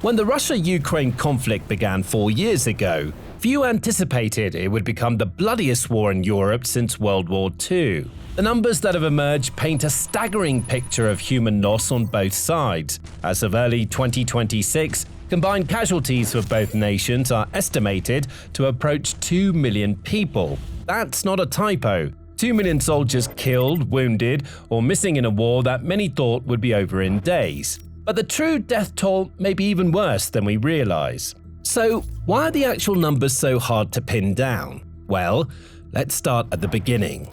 When the Russia-Ukraine conflict began 4 years ago, few anticipated it would become the bloodiest war in Europe since World War II. The numbers that have emerged paint a staggering picture of human loss on both sides. As of early 2026, combined casualties for both nations are estimated to approach 2 million people. That's not a typo. 2 million soldiers killed, wounded, or missing in a war that many thought would be over in days. But the true death toll may be even worse than we realize. So, why are the actual numbers so hard to pin down? Well, let's start at the beginning.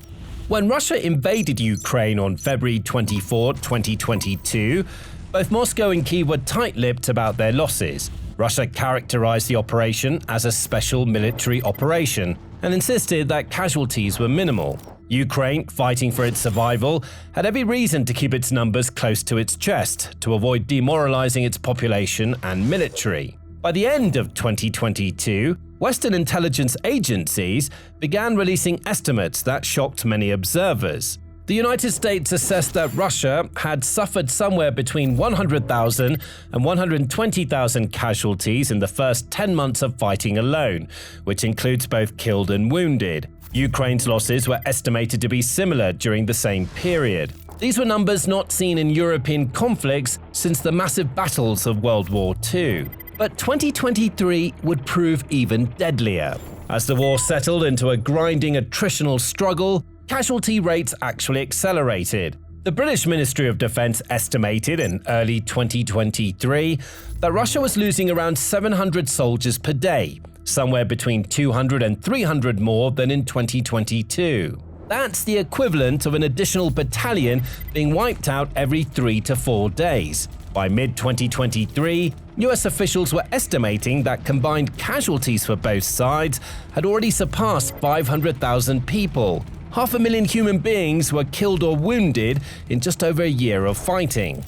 When Russia invaded Ukraine on February 24, 2022, both Moscow and Kyiv were tight-lipped about their losses. Russia characterized the operation as a special military operation and insisted that casualties were minimal. Ukraine, fighting for its survival, had every reason to keep its numbers close to its chest to avoid demoralizing its population and military. By the end of 2022, Western intelligence agencies began releasing estimates that shocked many observers. The United States assessed that Russia had suffered somewhere between 100,000 and 120,000 casualties in the first 10 months of fighting alone, which includes both killed and wounded. Ukraine's losses were estimated to be similar during the same period. These were numbers not seen in European conflicts since the massive battles of World War II. But 2023 would prove even deadlier. As the war settled into a grinding attritional struggle, casualty rates actually accelerated. The British Ministry of Defence estimated in early 2023 that Russia was losing around 700 soldiers per day, somewhere between 200 and 300 more than in 2022. That's the equivalent of an additional battalion being wiped out every 3 to 4 days. By mid-2023, US officials were estimating that combined casualties for both sides had already surpassed 500,000 people. 500,000 human beings were killed or wounded in just over a year of fighting.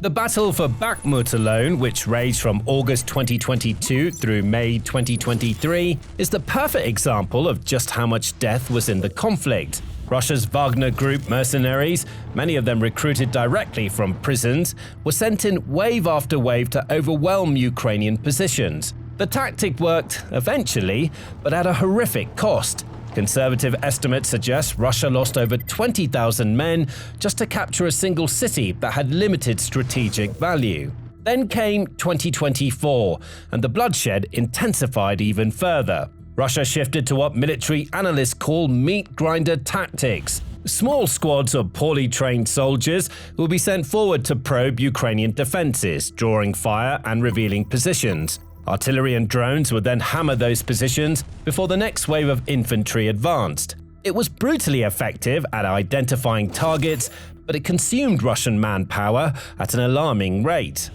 The battle for Bakhmut alone, which raged from August 2022 through May 2023, is the perfect example of just how much death was in the conflict. Russia's Wagner Group mercenaries, many of them recruited directly from prisons, were sent in wave after wave to overwhelm Ukrainian positions. The tactic worked eventually, but at a horrific cost. Conservative estimates suggest Russia lost over 20,000 men just to capture a single city that had limited strategic value. Then came 2024, and the bloodshed intensified even further. Russia shifted to what military analysts call meat grinder tactics. Small squads of poorly trained soldiers will be sent forward to probe Ukrainian defenses, drawing fire and revealing positions. Artillery and drones would then hammer those positions before the next wave of infantry advanced. It was brutally effective at identifying targets, but it consumed Russian manpower at an alarming rate.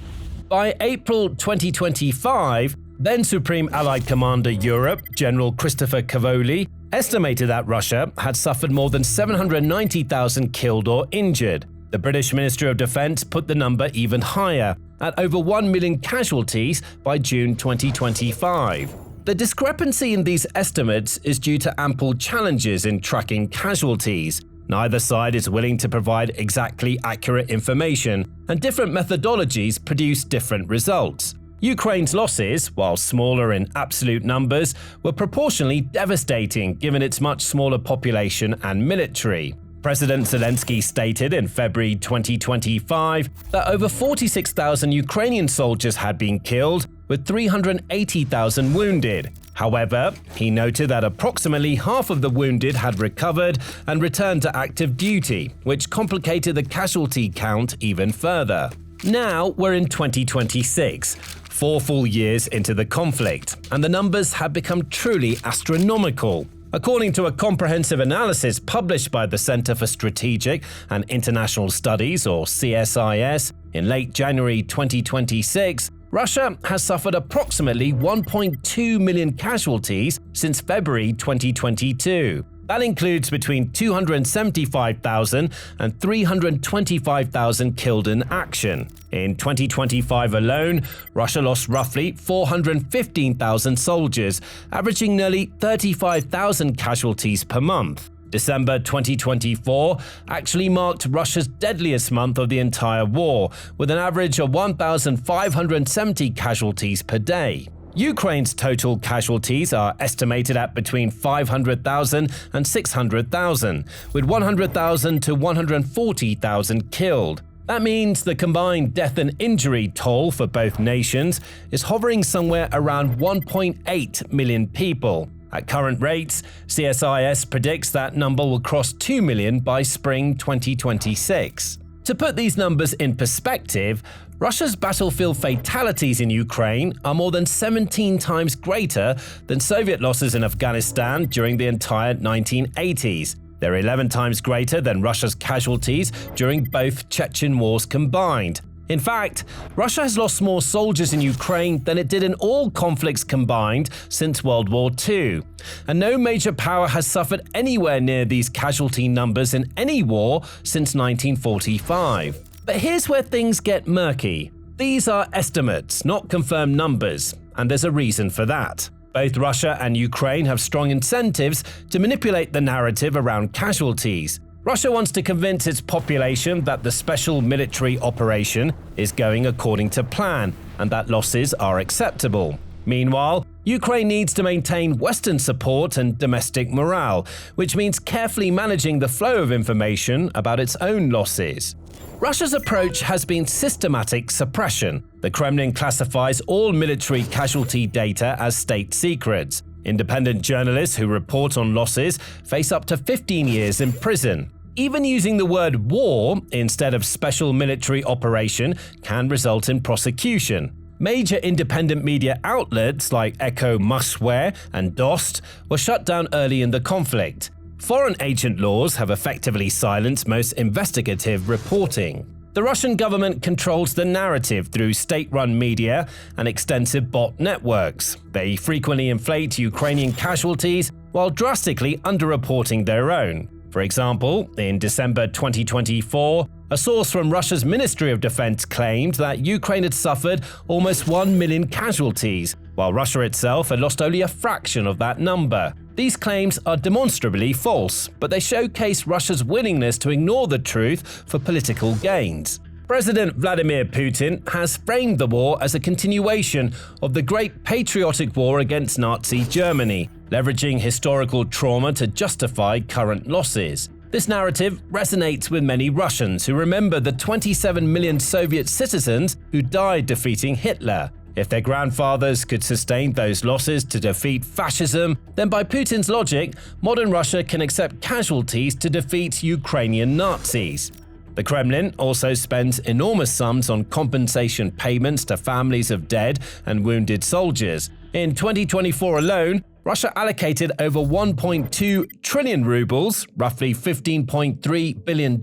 By April 2025, then Supreme Allied Commander Europe, General Christopher Cavoli, estimated that Russia had suffered more than 790,000 killed or injured. The British Ministry of Defence put the number even higher, at over 1 million casualties by June 2025. The discrepancy in these estimates is due to ample challenges in tracking casualties. Neither side is willing to provide exactly accurate information, and different methodologies produce different results. Ukraine's losses, while smaller in absolute numbers, were proportionally devastating given its much smaller population and military. President Zelensky stated in February 2025 that over 46,000 Ukrainian soldiers had been killed, with 380,000 wounded. However, he noted that approximately half of the wounded had recovered and returned to active duty, which complicated the casualty count even further. Now we're in 2026, 4 full years into the conflict, and the numbers have become truly astronomical. According to a comprehensive analysis published by the Center for Strategic and International Studies, or CSIS, in late January 2026, Russia has suffered approximately 1.2 million casualties since February 2022. That includes between 275,000 and 325,000 killed in action. In 2025 alone, Russia lost roughly 415,000 soldiers, averaging nearly 35,000 casualties per month. December 2024 actually marked Russia's deadliest month of the entire war, with an average of 1,570 casualties per day. Ukraine's total casualties are estimated at between 500,000 and 600,000, with 100,000 to 140,000 killed. That means the combined death and injury toll for both nations is hovering somewhere around 1.8 million people. At current rates, CSIS predicts that number will cross 2 million by spring 2026. To put these numbers in perspective, Russia's battlefield fatalities in Ukraine are more than 17 times greater than Soviet losses in Afghanistan during the entire 1980s. They're 11 times greater than Russia's casualties during both Chechen wars combined. In fact, Russia has lost more soldiers in Ukraine than it did in all conflicts combined since World War II, and no major power has suffered anywhere near these casualty numbers in any war since 1945. But here's where things get murky. These are estimates, not confirmed numbers, and there's a reason for that. Both Russia and Ukraine have strong incentives to manipulate the narrative around casualties. Russia wants to convince its population that the special military operation is going according to plan and that losses are acceptable. Meanwhile, Ukraine needs to maintain Western support and domestic morale, which means carefully managing the flow of information about its own losses. Russia's approach has been systematic suppression. The Kremlin classifies all military casualty data as state secrets. Independent journalists who report on losses face up to 15 years in prison. Even using the word war instead of special military operation can result in prosecution. Major independent media outlets like Echo Moskwa and Dost were shut down early in the conflict. Foreign agent laws have effectively silenced most investigative reporting. The Russian government controls the narrative through state-run media and extensive bot networks. They frequently inflate Ukrainian casualties while drastically underreporting their own. For example, in December 2024, a source from Russia's Ministry of Defense claimed that Ukraine had suffered almost 1 million casualties, while Russia itself had lost only a fraction of that number. These claims are demonstrably false, but they showcase Russia's willingness to ignore the truth for political gains. President Vladimir Putin has framed the war as a continuation of the Great Patriotic War against Nazi Germany, leveraging historical trauma to justify current losses. This narrative resonates with many Russians who remember the 27 million Soviet citizens who died defeating Hitler. If their grandfathers could sustain those losses to defeat fascism, then by Putin's logic, modern Russia can accept casualties to defeat Ukrainian Nazis. The Kremlin also spends enormous sums on compensation payments to families of dead and wounded soldiers. In 2024 alone, Russia allocated over 1.2 trillion rubles, roughly $15.3 billion,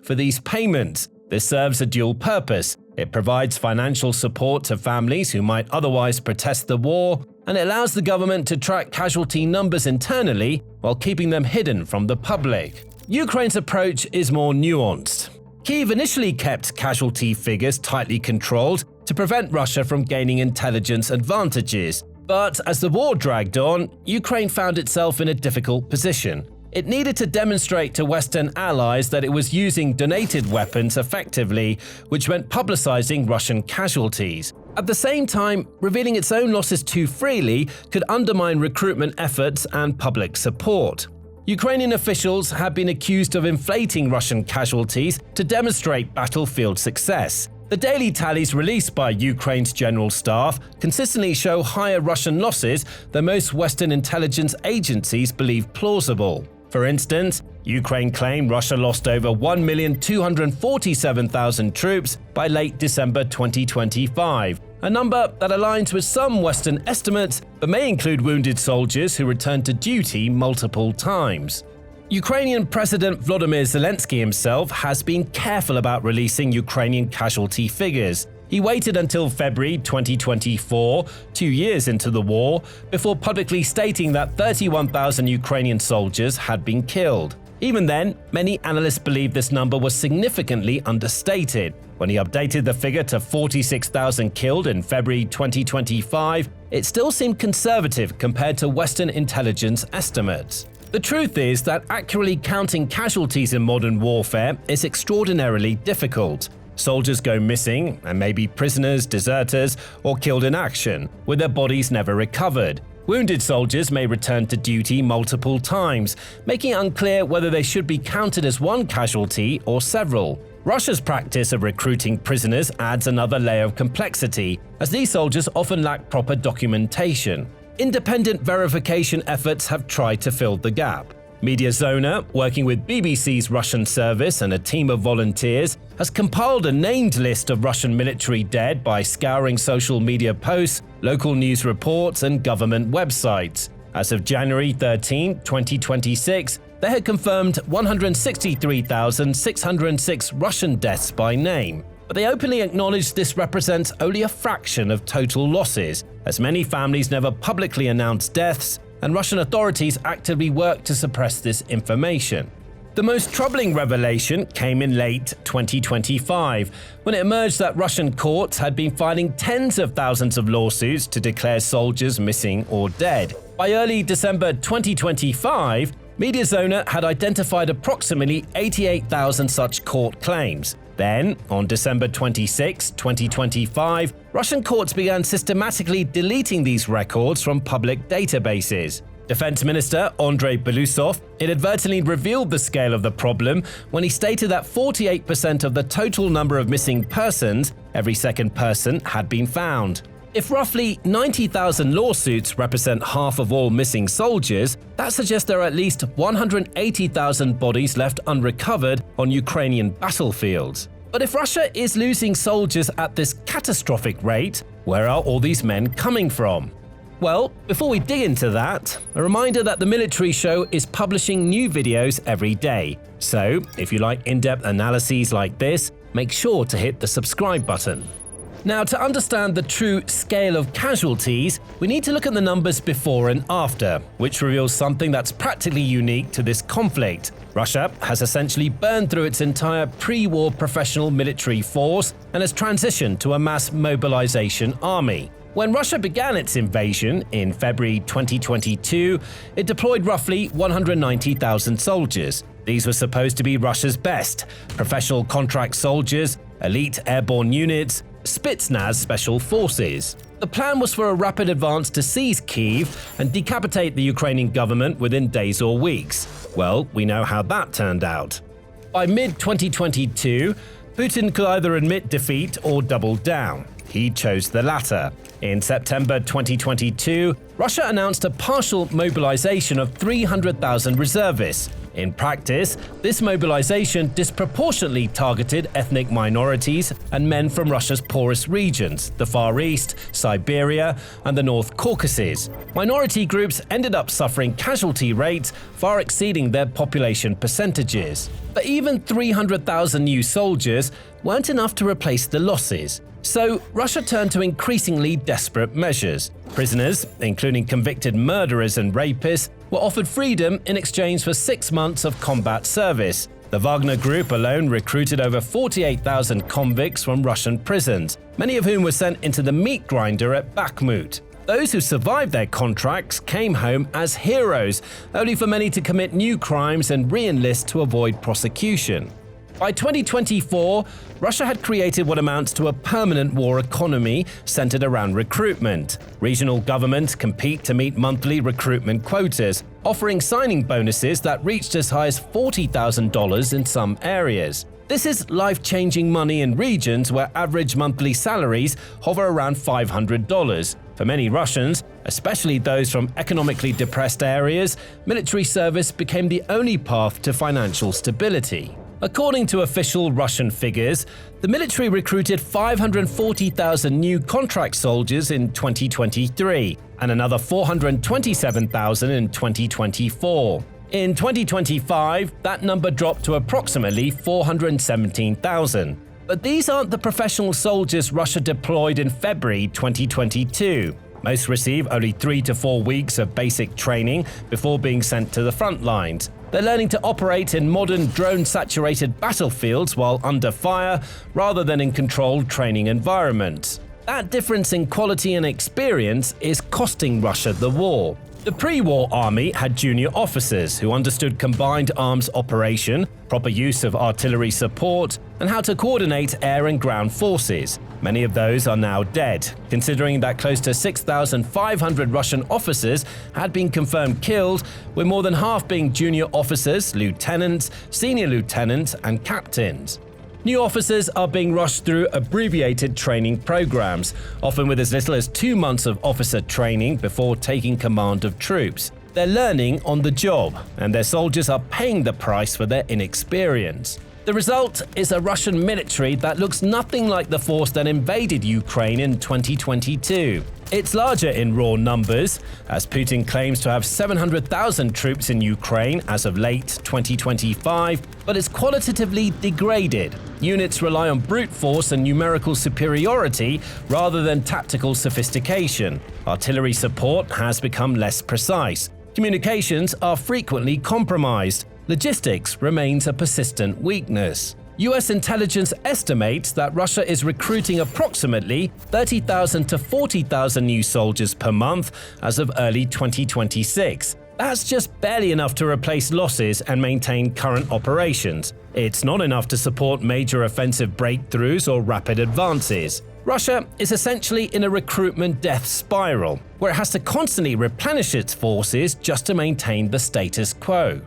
for these payments. This serves a dual purpose. It provides financial support to families who might otherwise protest the war, and it allows the government to track casualty numbers internally while keeping them hidden from the public. Ukraine's approach is more nuanced. Kyiv initially kept casualty figures tightly controlled to prevent Russia from gaining intelligence advantages. But as the war dragged on, Ukraine found itself in a difficult position. It needed to demonstrate to Western allies that it was using donated weapons effectively, which meant publicizing Russian casualties. At the same time, revealing its own losses too freely could undermine recruitment efforts and public support. Ukrainian officials have been accused of inflating Russian casualties to demonstrate battlefield success. The daily tallies released by Ukraine's general staff consistently show higher Russian losses than most Western intelligence agencies believe plausible. For instance, Ukraine claimed Russia lost over 1,247,000 troops by late December 2025, a number that aligns with some Western estimates but may include wounded soldiers who returned to duty multiple times. Ukrainian President Volodymyr Zelensky himself has been careful about releasing Ukrainian casualty figures. He waited until February 2024, 2 years into the war, before publicly stating that 31,000 Ukrainian soldiers had been killed. Even then, many analysts believe this number was significantly understated. When he updated the figure to 46,000 killed in February 2025, it still seemed conservative compared to Western intelligence estimates. The truth is that accurately counting casualties in modern warfare is extraordinarily difficult. Soldiers go missing and may be prisoners, deserters, or killed in action, with their bodies never recovered. Wounded soldiers may return to duty multiple times, making it unclear whether they should be counted as one casualty or several. Russia's practice of recruiting prisoners adds another layer of complexity, as these soldiers often lack proper documentation. Independent verification efforts have tried to fill the gap. Mediazona, working with BBC's Russian service and a team of volunteers, has compiled a named list of Russian military dead by scouring social media posts, local news reports, and government websites. As of January 13, 2026, they had confirmed 163,606 Russian deaths by name. But they openly acknowledge this represents only a fraction of total losses, as many families never publicly announce deaths, and Russian authorities actively work to suppress this information. The most troubling revelation came in late 2025, when it emerged that Russian courts had been filing tens of thousands of lawsuits to declare soldiers missing or dead. By early December 2025, Mediazona had identified approximately 88,000 such court claims. Then, on December 26, 2025, Russian courts began systematically deleting these records from public databases. Defense Minister Andrei Belousov inadvertently revealed the scale of the problem when he stated that 48% of the total number of missing persons, every second person, had been found. If roughly 90,000 lawsuits represent half of all missing soldiers, that suggests there are at least 180,000 bodies left unrecovered on Ukrainian battlefields. But if Russia is losing soldiers at this catastrophic rate, where are all these men coming from? Well, before we dig into that, a reminder that the Military Show is publishing new videos every day. So, if you like in-depth analyses like this, make sure to hit the subscribe button. Now, to understand the true scale of casualties, we need to look at the numbers before and after, which reveals something that's practically unique to this conflict. Russia has essentially burned through its entire pre-war professional military force and has transitioned to a mass mobilization army. When Russia began its invasion in February 2022, it deployed roughly 190,000 soldiers. These were supposed to be Russia's best: professional contract soldiers, elite airborne units, Spetsnaz special forces. The plan was for a rapid advance to seize Kyiv and decapitate the Ukrainian government within days or weeks. Well, we know how that turned out. By mid-2022, Putin could either admit defeat or double down. He chose the latter. In September 2022, Russia announced a partial mobilization of 300,000 reservists. In practice, this mobilization disproportionately targeted ethnic minorities and men from Russia's poorest regions, the Far East, Siberia, and the North Caucasus. Minority groups ended up suffering casualty rates far exceeding their population percentages. But even 300,000 new soldiers weren't enough to replace the losses. So, Russia turned to increasingly desperate measures. Prisoners, including convicted murderers and rapists, were offered freedom in exchange for 6 months of combat service. The Wagner Group alone recruited over 48,000 convicts from Russian prisons, many of whom were sent into the meat grinder at Bakhmut. Those who survived their contracts came home as heroes, only for many to commit new crimes and re-enlist to avoid prosecution. By 2024, Russia had created what amounts to a permanent war economy centered around recruitment. Regional governments compete to meet monthly recruitment quotas, offering signing bonuses that reached as high as $40,000 in some areas. This is life-changing money in regions where average monthly salaries hover around $500. For many Russians, especially those from economically depressed areas, military service became the only path to financial stability. According to official Russian figures, the military recruited 540,000 new contract soldiers in 2023 and another 427,000 in 2024. In 2025, that number dropped to approximately 417,000. But these aren't the professional soldiers Russia deployed in February 2022. Most receive only 3 to 4 weeks of basic training before being sent to the front lines. They're learning to operate in modern drone-saturated battlefields while under fire, rather than in controlled training environments. That difference in quality and experience is costing Russia the war. The pre-war army had junior officers who understood combined arms operation, proper use of artillery support, and how to coordinate air and ground forces. Many of those are now dead, considering that close to 6,500 Russian officers had been confirmed killed, with more than half being junior officers, lieutenants, senior lieutenants, and captains. New officers are being rushed through abbreviated training programs, often with as little as 2 months of officer training before taking command of troops. They're learning on the job, and their soldiers are paying the price for their inexperience. The result is a Russian military that looks nothing like the force that invaded Ukraine in 2022. It's larger in raw numbers, as Putin claims to have 700,000 troops in Ukraine as of late 2025, but it's qualitatively degraded. Units rely on brute force and numerical superiority rather than tactical sophistication. Artillery support has become less precise. Communications are frequently compromised. Logistics remains a persistent weakness. US intelligence estimates that Russia is recruiting approximately 30,000 to 40,000 new soldiers per month as of early 2026. That's just barely enough to replace losses and maintain current operations. It's not enough to support major offensive breakthroughs or rapid advances. Russia is essentially in a recruitment death spiral, where it has to constantly replenish its forces just to maintain the status quo.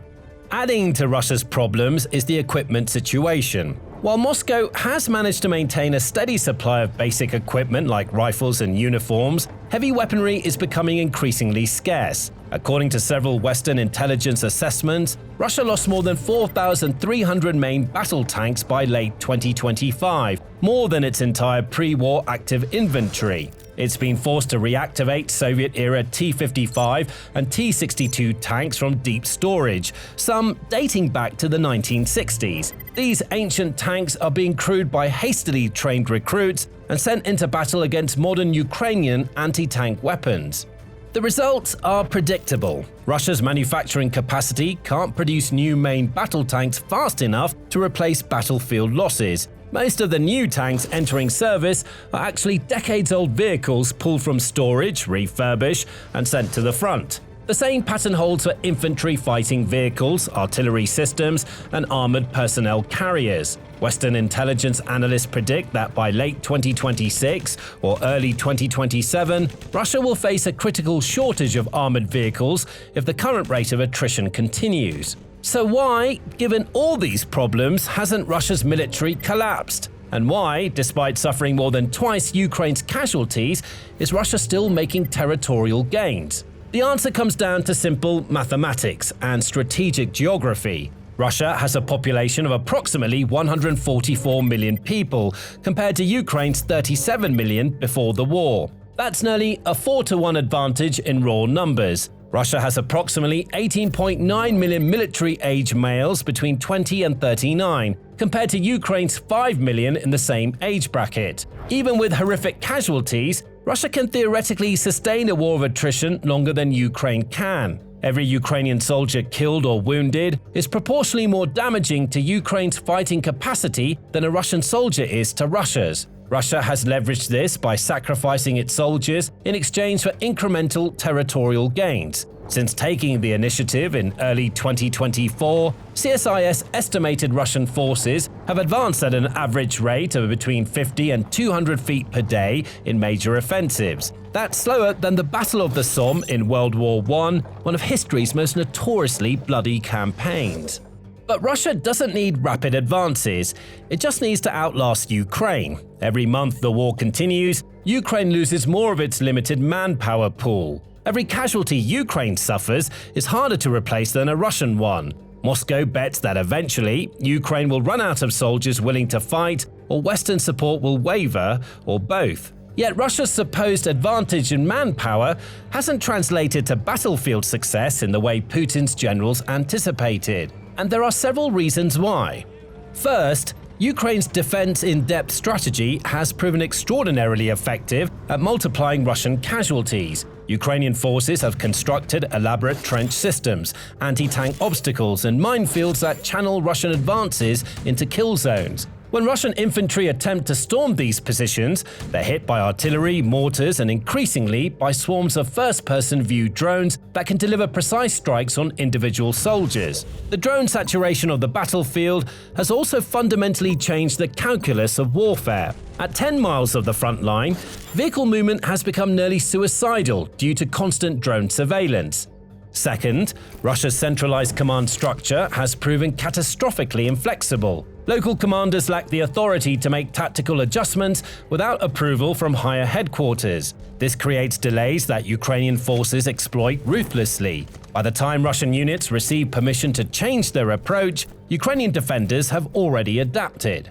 Adding to Russia's problems is the equipment situation. While Moscow has managed to maintain a steady supply of basic equipment like rifles and uniforms, heavy weaponry is becoming increasingly scarce. According to several Western intelligence assessments, Russia lost more than 4,300 main battle tanks by late 2025, more than its entire pre-war active inventory. It's been forced to reactivate Soviet-era T-55 and T-62 tanks from deep storage, some dating back to the 1960s. These ancient tanks are being crewed by hastily trained recruits and sent into battle against modern Ukrainian anti-tank weapons. The results are predictable. Russia's manufacturing capacity can't produce new main battle tanks fast enough to replace battlefield losses. Most of the new tanks entering service are actually decades-old vehicles pulled from storage, refurbished, and sent to the front. The same pattern holds for infantry fighting vehicles, artillery systems, and armored personnel carriers. Western intelligence analysts predict that by late 2026 or early 2027, Russia will face a critical shortage of armored vehicles if the current rate of attrition continues. So why, given all these problems, hasn't Russia's military collapsed? And why, despite suffering more than twice Ukraine's casualties, is Russia still making territorial gains? The answer comes down to simple mathematics and strategic geography. Russia has a population of approximately 144 million people, compared to Ukraine's 37 million before the war. That's nearly a 4-to-1 advantage in raw numbers. Russia has approximately 18.9 million military-age males between 20 and 39, compared to Ukraine's 5 million in the same age bracket. Even with horrific casualties, Russia can theoretically sustain a war of attrition longer than Ukraine can. Every Ukrainian soldier killed or wounded is proportionally more damaging to Ukraine's fighting capacity than a Russian soldier is to Russia's. Russia has leveraged this by sacrificing its soldiers in exchange for incremental territorial gains. Since taking the initiative in early 2024, CSIS estimated Russian forces have advanced at an average rate of between 50 and 200 feet per day in major offensives. That's slower than the Battle of the Somme in World War I, one of history's most notoriously bloody campaigns. But Russia doesn't need rapid advances, it just needs to outlast Ukraine. Every month the war continues, Ukraine loses more of its limited manpower pool. Every casualty Ukraine suffers is harder to replace than a Russian one. Moscow bets that eventually, Ukraine will run out of soldiers willing to fight, or Western support will waver, or both. Yet Russia's supposed advantage in manpower hasn't translated to battlefield success in the way Putin's generals anticipated. And there are several reasons why. First, Ukraine's defense-in-depth strategy has proven extraordinarily effective at multiplying Russian casualties. Ukrainian forces have constructed elaborate trench systems, anti-tank obstacles, and minefields that channel Russian advances into kill zones. When Russian infantry attempt to storm these positions, they're hit by artillery, mortars, and increasingly by swarms of first-person view drones that can deliver precise strikes on individual soldiers. The drone saturation of the battlefield has also fundamentally changed the calculus of warfare. At 10 miles of the front line, vehicle movement has become nearly suicidal due to constant drone surveillance. Second, Russia's centralized command structure has proven catastrophically inflexible. Local commanders lack the authority to make tactical adjustments without approval from higher headquarters. This creates delays that Ukrainian forces exploit ruthlessly. By the time Russian units receive permission to change their approach, Ukrainian defenders have already adapted.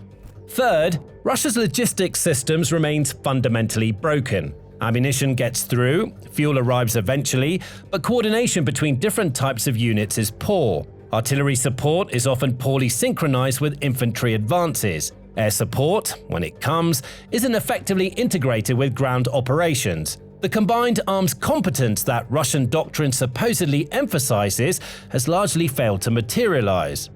Third, Russia's logistics systems remains fundamentally broken. Ammunition gets through, fuel arrives eventually, but coordination between different types of units is poor. Artillery support is often poorly synchronized with infantry advances. Air support, when it comes, isn't effectively integrated with ground operations. The combined arms competence that Russian doctrine supposedly emphasizes has largely failed to materialize.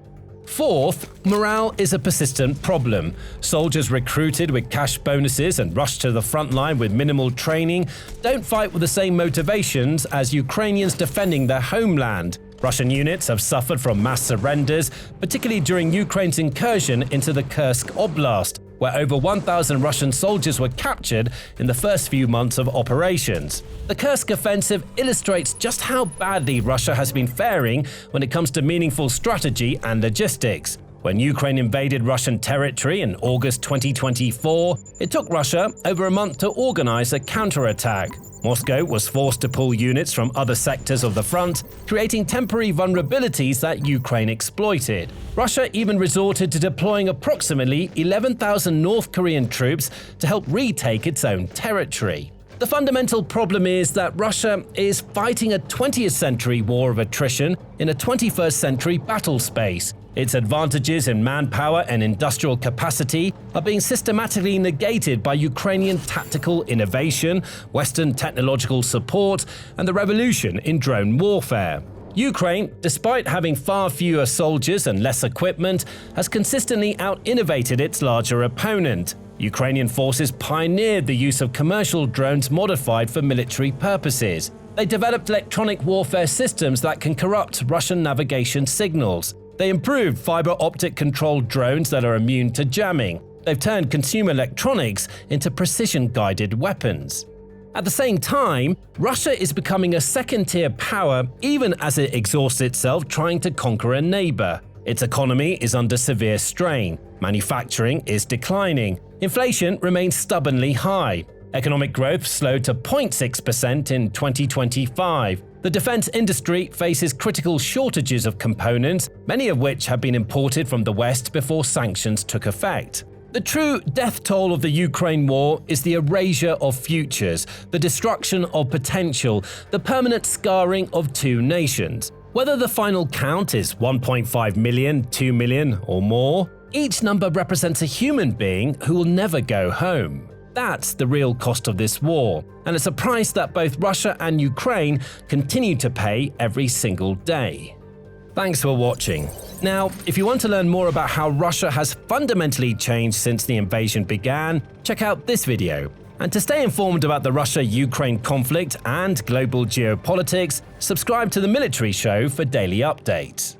Fourth, morale is a persistent problem. Soldiers recruited with cash bonuses and rushed to the front line with minimal training don't fight with the same motivations as Ukrainians defending their homeland. Russian units have suffered from mass surrenders, particularly during Ukraine's incursion into the Kursk Oblast, where over 1,000 Russian soldiers were captured in the first few months of operations. The Kursk offensive illustrates just how badly Russia has been faring when it comes to meaningful strategy and logistics. When Ukraine invaded Russian territory in August 2024, it took Russia over a month to organize a counterattack. Moscow was forced to pull units from other sectors of the front, creating temporary vulnerabilities that Ukraine exploited. Russia even resorted to deploying approximately 11,000 North Korean troops to help retake its own territory. The fundamental problem is that Russia is fighting a 20th century war of attrition in a 21st century battle space. Its advantages in manpower and industrial capacity are being systematically negated by Ukrainian tactical innovation, Western technological support, and the revolution in drone warfare. Ukraine, despite having far fewer soldiers and less equipment, has consistently out-innovated its larger opponent. Ukrainian forces pioneered the use of commercial drones modified for military purposes. They developed electronic warfare systems that can corrupt Russian navigation signals. They improved fiber-optic controlled drones that are immune to jamming. They've turned consumer electronics into precision-guided weapons. At the same time, Russia is becoming a second-tier power even as it exhausts itself trying to conquer a neighbor. Its economy is under severe strain. Manufacturing is declining. Inflation remains stubbornly high. Economic growth slowed to 0.6% in 2025. The defense industry faces critical shortages of components, many of which have been imported from the West before sanctions took effect. The true death toll of the Ukraine war is the erasure of futures, the destruction of potential, the permanent scarring of two nations. Whether the final count is 1.5 million, 2 million, or more, each number represents a human being who will never go home. That's the real cost of this war, and it's a price that both Russia and Ukraine continue to pay every single day. Thanks for watching. Now, if you want to learn more about how Russia has fundamentally changed since the invasion began, check out this video. And to stay informed about the Russia-Ukraine conflict and global geopolitics, subscribe to The Military Show for daily updates.